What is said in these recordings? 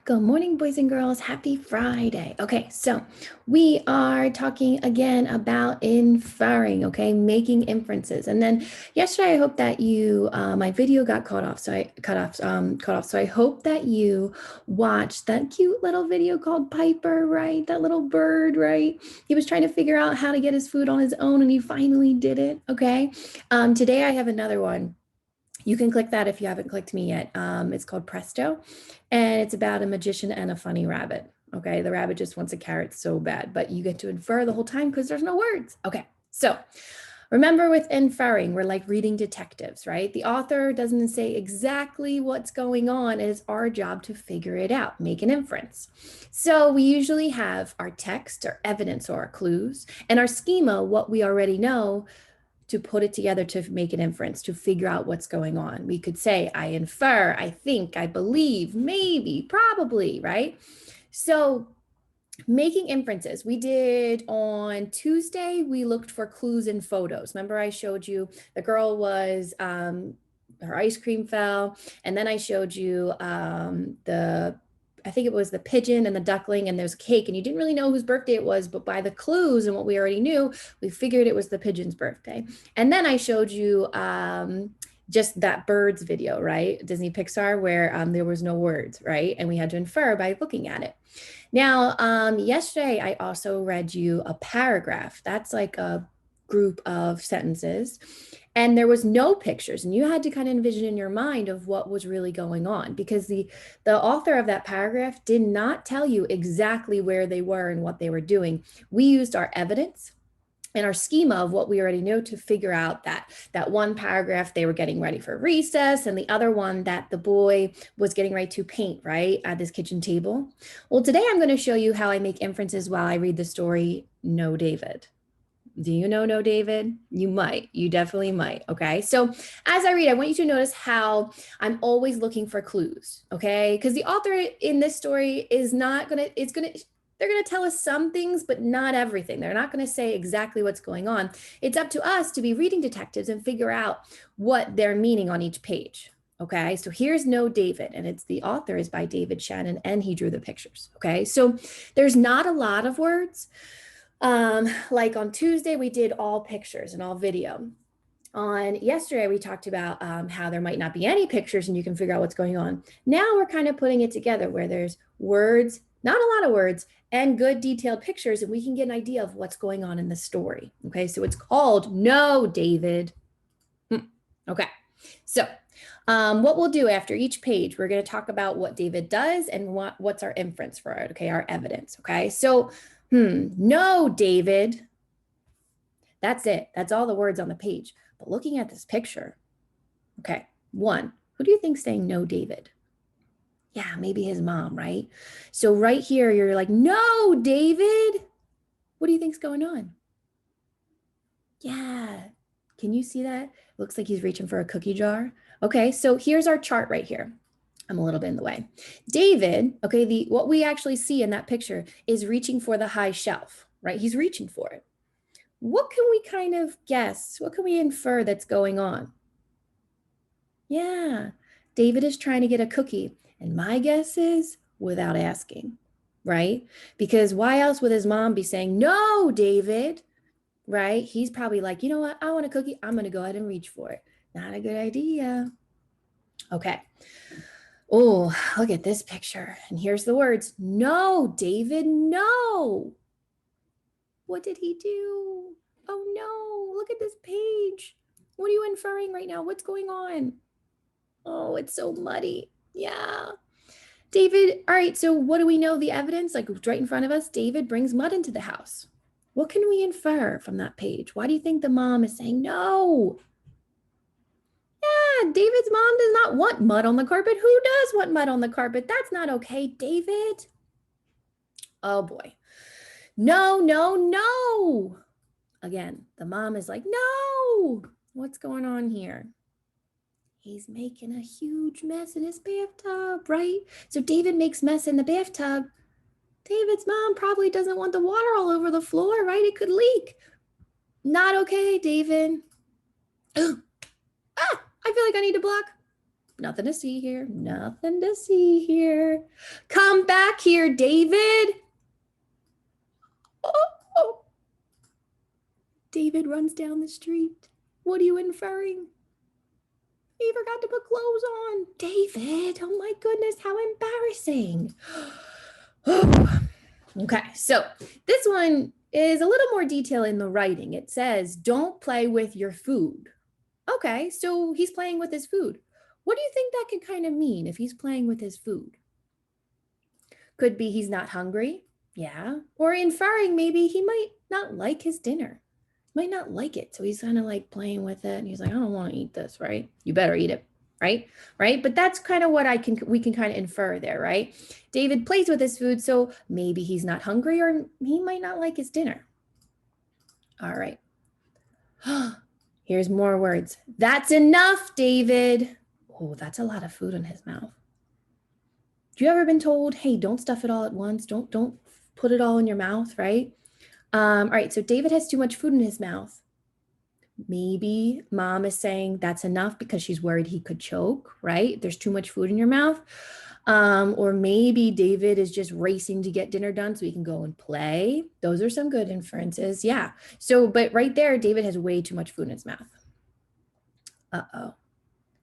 Good morning, boys and girls. Happy Friday. Okay, so we are talking again about inferring, okay, making inferences. And then yesterday, I hope that my video got cut off. So I hope that you watched that cute little video called Piper, right? That little bird, right? He was trying to figure out how to get his food on his own, and he finally did it. Okay. Today I have another one. You can click that if you haven't clicked me yet. It's called Presto, and it's about a magician and a funny rabbit. Okay, the rabbit just wants a carrot so bad, but you get to infer the whole time because there's no words. Okay, so remember with inferring, we're like reading detectives, right? The author doesn't say exactly what's going on. It's our job to figure it out, make an inference. So we usually have our text, our evidence, or our clues, and our schema, what we already know, to put it together to make an inference, to figure out what's going on. We could say, I infer, I think, I believe, maybe, probably, right? So making inferences, we did on Tuesday, we looked for clues in photos. Remember I showed you the girl was, her ice cream fell, and then I showed you I think it was the pigeon and the duckling, and there's cake, and you didn't really know whose birthday it was, but by the clues and what we already knew, we figured it was the pigeon's birthday. And then I showed you just that birds video, right? Disney Pixar, where there was no words, right? And we had to infer by looking at it. Now, yesterday I also read you a paragraph. That's like a group of sentences, and there was no pictures, and you had to kind of envision in your mind of what was really going on, because the author of that paragraph did not tell you exactly where they were and what they were doing. We used our evidence and our schema of what we already know to figure out that one paragraph they were getting ready for recess, and the other one that the boy was getting ready to paint, right, at this kitchen table. Well, today I'm going to show you how I make inferences while I read the story No David. Do you know David? You might. You definitely might. Okay. So as I read, I want you to notice how I'm always looking for clues. Okay. Because the author in this story is not going to, they're going to tell us some things, but not everything. They're not going to say exactly what's going on. It's up to us to be reading detectives and figure out what they're meaning on each page. Okay. So here's No David, and the author is by David Shannon, and he drew the pictures. Okay. So there's not a lot of words. Like on Tuesday, we did all pictures and all video. On yesterday, we talked about how there might not be any pictures and you can figure out what's going on. Now we're kind of putting it together where there's words, not a lot of words, and good detailed pictures, and we can get an idea of what's going on in the story. Okay, so it's called No David. Okay, so what we'll do after each page, we're going to talk about what David does and what's our inference for it. Okay, our evidence. Okay, so no, David. That's it. That's all the words on the page. But looking at this picture, okay, one, who do you think's saying no, David? Yeah, maybe his mom, right? So right here, you're like, no, David. What do you think's going on? Yeah. Can you see that? Looks like he's reaching for a cookie jar. Okay, so here's our chart right here. I'm a little bit in the way. David, okay, what we actually see in that picture is reaching for the high shelf, right? He's reaching for it. What can we kind of guess? What can we infer that's going on? Yeah, David is trying to get a cookie. And my guess is without asking, right? Because why else would his mom be saying, no, David, right? He's probably like, you know what? I want a cookie. I'm going to go ahead and reach for it. Not a good idea. Okay. Oh, look at this picture. And here's the words. No, David, no. What did he do? Oh no, look at this page. What are you inferring right now? What's going on? Oh, it's so muddy. Yeah. David, all right, so what do we know? The evidence, like right in front of us, David brings mud into the house. What can we infer from that page? Why do you think the mom is saying no? Yeah, David's mom does not want mud on the carpet. Who does want mud on the carpet? That's not okay, David. Oh boy. No, no, no. Again, the mom is like, no, what's going on here? He's making a huge mess in his bathtub, right? So David makes mess in the bathtub. David's mom probably doesn't want the water all over the floor, right? It could leak. Not okay, David. I feel like I need to block. Nothing to see here. Nothing to see here. Come back here, David. Oh, oh. David runs down the street. What are you inferring? He forgot to put clothes on. David, oh my goodness, how embarrassing. Okay, so this one is a little more detail in the writing. It says, don't play with your food. Okay, so he's playing with his food. What do you think that could kind of mean if he's playing with his food? Could be he's not hungry. Yeah. Or inferring maybe he might not like his dinner. Might not like it. So he's kind of like playing with it and he's like, I don't want to eat this, right? You better eat it, right? Right? But that's kind of what we can kind of infer there, right? David plays with his food, so maybe he's not hungry or he might not like his dinner. All right. Here's more words. That's enough, David. Oh, that's a lot of food in his mouth. Have you ever been told, hey, don't stuff it all at once. Don't put it all in your mouth, right? All right, so David has too much food in his mouth. Maybe mom is saying that's enough because she's worried he could choke, right? There's too much food in your mouth. Or maybe David is just racing to get dinner done so he can go and play. Those are some good inferences. Yeah. So, but right there, David has way too much food in his mouth. Uh-oh.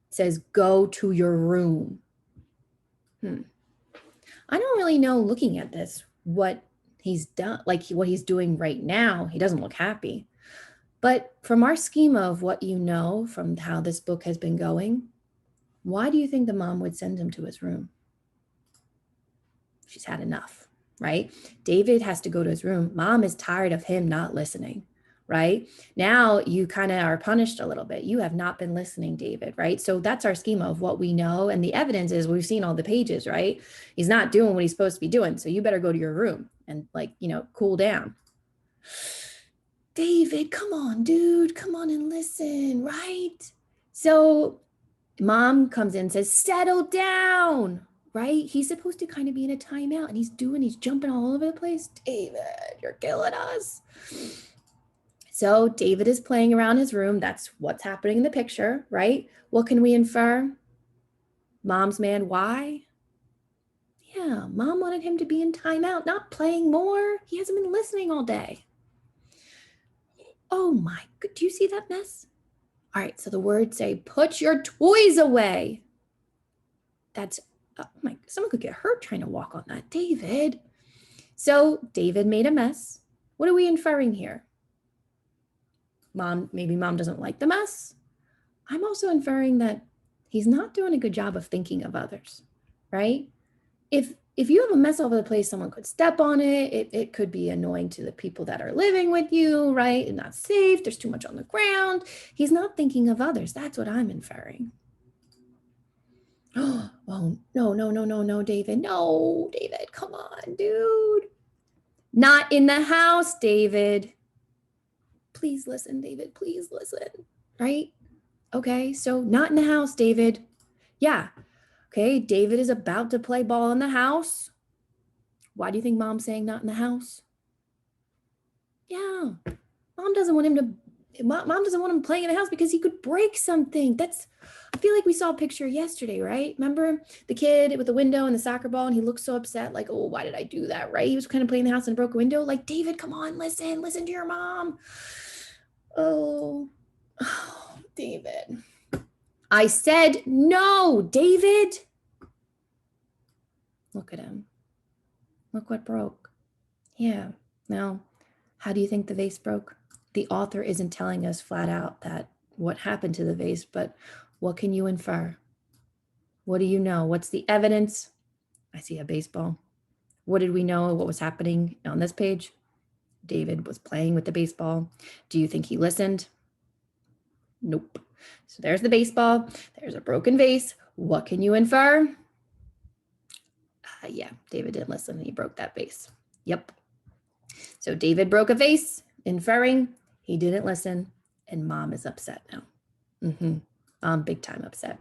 It says, go to your room. I don't really know, looking at this, what he's done, like what he's doing right now. He doesn't look happy. But from our schema of what you know from how this book has been going, why do you think the mom would send him to his room? She's had enough, right? David has to go to his room. Mom is tired of him not listening, right? Now you kind of are punished a little bit. You have not been listening, David, right? So that's our schema of what we know. And the evidence is we've seen all the pages, right? He's not doing what he's supposed to be doing. So you better go to your room and cool down. David, come on, dude, come on and listen, right? So mom comes in and says, settle down, right? He's supposed to kind of be in a timeout and he's jumping all over the place. David, you're killing us. So David is playing around his room. That's what's happening in the picture, right? What can we infer? Mom's man, why? Yeah, mom wanted him to be in timeout, not playing more. He hasn't been listening all day. Oh my, do you see that mess? All right, so the words say, put your toys away. That's, oh my, someone could get hurt trying to walk on that. David. So David made a mess. What are we inferring here? Maybe mom doesn't like the mess. I'm also inferring that he's not doing a good job of thinking of others, right? If you have a mess all over the place, someone could step on it. It could be annoying to the people that are living with you, right? And not safe. There's too much on the ground. He's not thinking of others. That's what I'm inferring. Oh, no, David. No, David, come on, dude. Not in the house, David. Please listen, David. Please listen, right? Okay, so not in the house, David. Yeah. Okay, David is about to play ball in the house. Why do you think mom's saying not in the house? Yeah, mom doesn't want him playing in the house because he could break something. I feel like we saw a picture yesterday, right? Remember the kid with the window and the soccer ball, and he looked so upset, like, oh, why did I do that, right? He was kind of playing in the house and broke a window. Like, David, come on, listen to your mom. Oh, David. I said no, David. Look at him. Look what broke. Yeah. Now, how do you think the vase broke? The author isn't telling us flat out that what happened to the vase, but what can you infer? What do you know? What's the evidence? I see a baseball. What did we know? What was happening on this page? David was playing with the baseball. Do you think he listened? Nope. So there's the baseball. There's a broken vase. What can you infer? Yeah, David didn't listen. He broke that vase. Yep. So David broke a vase, inferring he didn't listen, and mom is upset now. Big time upset.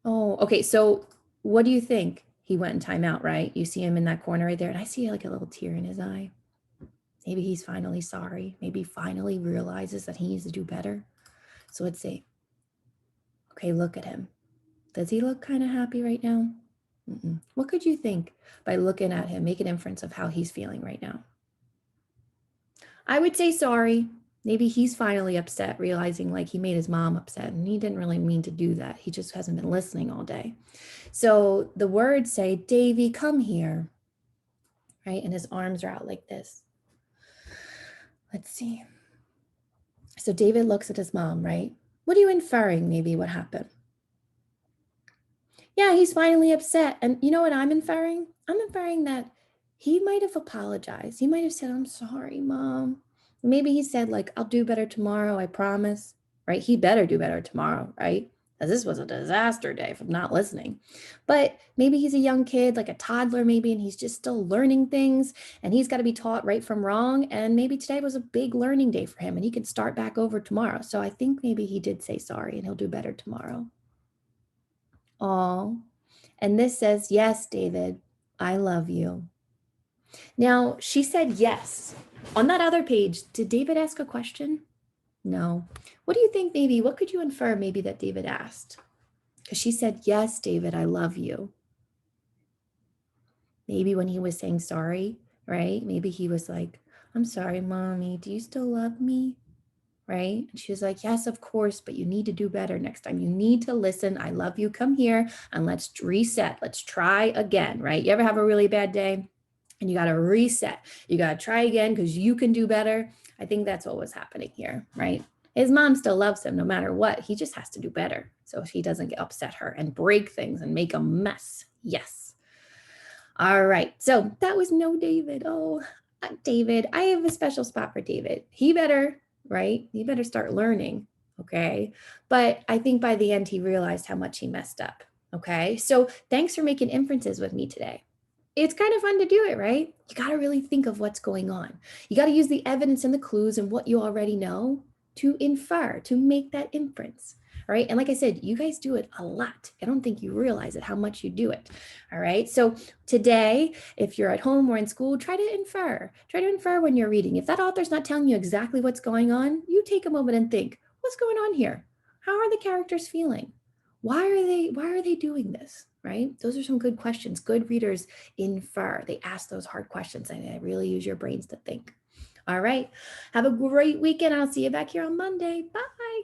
Oh, okay. So what do you think? He went in timeout, right? You see him in that corner right there, and I see like a little tear in his eye. Maybe he's finally sorry. Maybe he finally realizes that he needs to do better. So let's see. Okay, look at him. Does he look kind of happy right now? What could you think by looking at him? Make an inference of how he's feeling right now. I would say sorry. Maybe he's finally upset, realizing like he made his mom upset and he didn't really mean to do that. He just hasn't been listening all day. So the words say, Davy, come here, right? And his arms are out like this. Let's see. So David looks at his mom, right? What are you inferring, maybe what happened? Yeah, he's finally upset. And you know what I'm inferring? I'm inferring that he might have apologized. He might have said, I'm sorry, mom. Maybe he said, like, I'll do better tomorrow, I promise, right? He better do better tomorrow, right? Because this was a disaster day from not listening. But maybe he's a young kid, like a toddler, maybe, and he's just still learning things and he's got to be taught right from wrong. And maybe today was a big learning day for him and he can start back over tomorrow. So I think maybe he did say sorry and he'll do better tomorrow. Oh, and this says, yes, David, I love you. Now, she said yes. On that other page, did David ask a question? No. What do you think, maybe? What could you infer, maybe, that David asked? Because she said, yes, David, I love you. Maybe when he was saying sorry, right? Maybe he was like, I'm sorry, mommy. Do you still love me? Right? And she was like, yes, of course, but you need to do better next time. You need to listen. I love you. Come here and let's reset. Let's try again, right? You ever have a really bad day and you got to reset? You got to try again because you can do better. I think that's what was happening here, right? His mom still loves him no matter what. He just has to do better so he doesn't get upset her and break things and make a mess. Yes. All right. So that was no David. Oh, David. I have a special spot for David. He better, right? He better start learning. Okay. But I think by the end, he realized how much he messed up. Okay. So thanks for making inferences with me today. It's kind of fun to do it, right? You got to really think of what's going on. You got to use the evidence and the clues and what you already know to infer, to make that inference. All right. And like I said, you guys do it a lot. I don't think you realize it, how much you do it. All right. So today, if you're at home or in school, try to infer. Try to infer when you're reading. If that author's not telling you exactly what's going on, you take a moment and think, what's going on here? How are the characters feeling? Why are they doing this? Right? Those are some good questions. Good readers infer. They ask those hard questions and they really use your brains to think. All right. Have a great weekend. I'll see you back here on Monday. Bye.